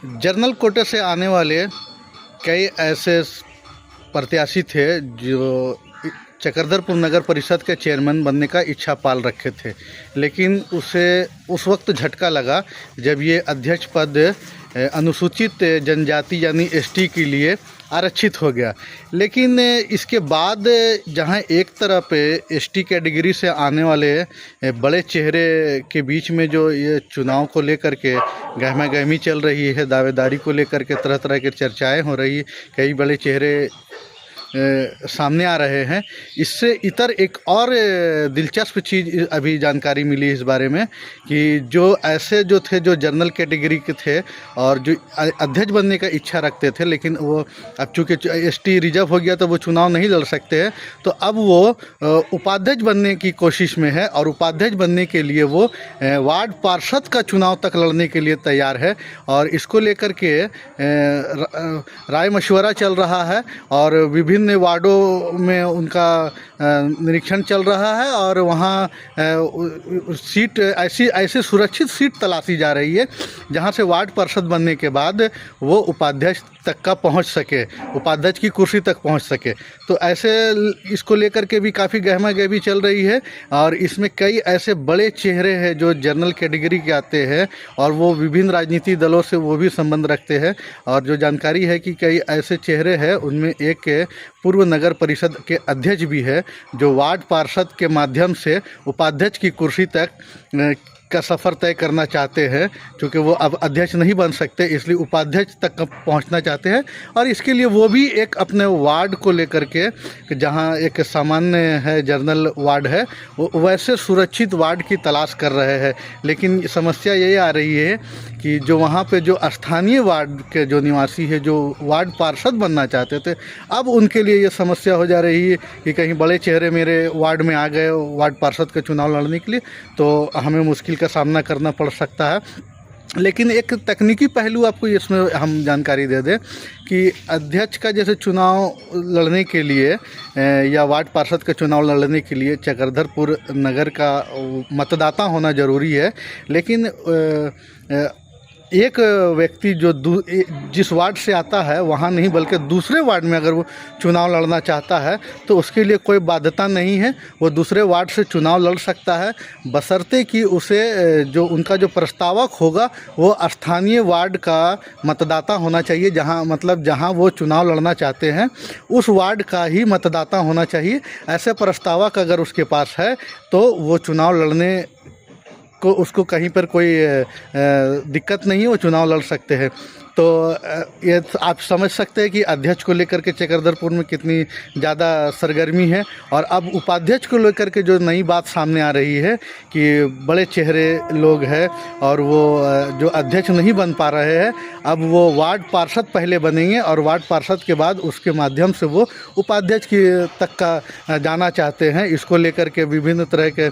General कोटे से आने वाले कई ऐसे प्रत्याशी थे जो चक्रधरपुर नगर परिषद के चेयरमैन बनने का इच्छा पाल रखे थे, लेकिन उसे उस वक्त झटका लगा जब ये अध्यक्ष पद अनुसूचित जनजाति यानी एसटी के लिए आरक्षित हो गया। लेकिन इसके बाद जहां एक तरफ एसटी कैटेगरी से आने वाले बड़े चेहरे के बीच में जो ये चुनाव को लेकर के गहमा गहमी चल रही है, दावेदारी को लेकर के तरह तरह की चर्चाएं हो रही, कई बड़े चेहरे सामने आ रहे हैं। इससे इतर एक और दिलचस्प चीज़ अभी जानकारी मिली इस बारे में कि जो ऐसे जो थे जो जनरल कैटेगरी के थे और जो अध्यक्ष बनने का इच्छा रखते थे, लेकिन वो अब चूँकि एसटी रिजर्व हो गया तो वो चुनाव नहीं लड़ सकते हैं, तो अब वो उपाध्यक्ष बनने की कोशिश में है और उपाध्यक्ष बनने के लिए वो वार्ड पार्षद का चुनाव तक लड़ने के लिए तैयार है। और इसको लेकर के राय मशवरा चल रहा है और विभिन्न वार्डों में उनका निरीक्षण चल रहा है और वहाँ सीट ऐसी सुरक्षित सीट तलाशी जा रही है जहाँ से वार्ड पार्षद बनने के बाद वो उपाध्यक्ष तक का पहुँच सके, उपाध्यक्ष की कुर्सी तक पहुँच सके। तो ऐसे इसको लेकर के भी काफ़ी गहमा गहमी चल रही है और इसमें कई ऐसे बड़े चेहरे हैं जो जनरल कैटेगरी के आते हैं और वो विभिन्न राजनीतिक दलों से वो भी संबंध रखते हैं। और जो जानकारी है कि कई ऐसे चेहरे हैं, उनमें एक पूर्व नगर परिषद के अध्यक्ष भी है जो वार्ड पार्षद के माध्यम से उपाध्यक्ष की कुर्सी तक का सफ़र तय करना चाहते हैं। क्योंकि वो अब अध्यक्ष नहीं बन सकते, इसलिए उपाध्यक्ष तक पहुंचना चाहते हैं और इसके लिए वो भी एक अपने वार्ड को लेकर के, जहां एक सामान्य है जनरल वार्ड है, वो वैसे सुरक्षित वार्ड की तलाश कर रहे हैं। लेकिन समस्या ये आ रही है कि जो वहाँ पे जो स्थानीय वार्ड के जो निवासी है, जो वार्ड पार्षद बनना चाहते थे, अब उनके लिए ये समस्या हो जा रही है कि कहीं बड़े चेहरे मेरे वार्ड में आ गए वार्ड पार्षद का चुनाव लड़ने के लिए, तो हमें मुश्किल का सामना करना पड़ सकता है। लेकिन एक तकनीकी पहलू आपको इसमें हम जानकारी दे दें कि अध्यक्ष का जैसे चुनाव लड़ने के लिए या वार्ड पार्षद का चुनाव लड़ने के लिए चक्रधरपुर नगर का मतदाता होना ज़रूरी है। लेकिन एक व्यक्ति जो जिस वार्ड से आता है वहाँ नहीं बल्कि दूसरे वार्ड में अगर वो चुनाव लड़ना चाहता है तो उसके लिए कोई बाध्यता नहीं है, वो दूसरे वार्ड से चुनाव लड़ सकता है, बशर्ते कि उसे जो उनका जो प्रस्तावक होगा वो स्थानीय वार्ड का मतदाता होना चाहिए। जहाँ वो चुनाव लड़ना चाहते हैं उस वार्ड का ही मतदाता होना चाहिए। ऐसे प्रस्तावक अगर उसके पास है तो वो चुनाव लड़ने को उसको कहीं पर कोई दिक्कत नहीं है, वो चुनाव लड़ सकते हैं। तो ये आप समझ सकते हैं कि अध्यक्ष को लेकर के चक्रधरपुर में कितनी ज़्यादा सरगर्मी है। और अब उपाध्यक्ष को लेकर के जो नई बात सामने आ रही है कि बड़े चेहरे लोग हैं और वो जो अध्यक्ष नहीं बन पा रहे हैं, अब वो वार्ड पार्षद पहले बनेंगे और वार्ड पार्षद के बाद उसके माध्यम से वो उपाध्यक्ष की तक का जाना चाहते हैं। इसको लेकर के विभिन्न तरह के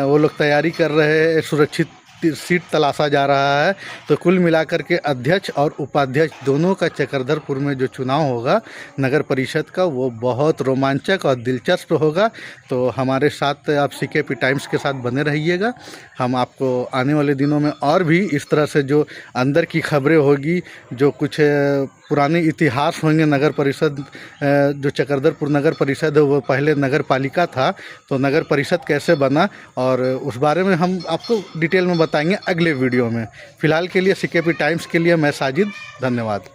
वो लोग तैयारी कर रहे हैं, सुरक्षित सीट तलाशा जा रहा है। तो कुल मिलाकर के अध्यक्ष और उपाध्यक्ष दोनों का चक्रधरपुर में जो चुनाव होगा नगर परिषद का, वो बहुत रोमांचक और दिलचस्प होगा। तो हमारे साथ आप सीकेपी टाइम्स के साथ बने रहिएगा। हम आपको आने वाले दिनों में और भी इस तरह से जो अंदर की खबरें होगी, जो कुछ पुराने इतिहास होंगे नगर परिषद, जो चक्रधरपुर नगर परिषद है वो पहले नगर पालिका था, तो नगर परिषद कैसे बना और उस बारे में हम आपको डिटेल में बताएंगे अगले वीडियो में। फ़िलहाल के लिए सीकेपी टाइम्स के लिए मैं साजिद, धन्यवाद।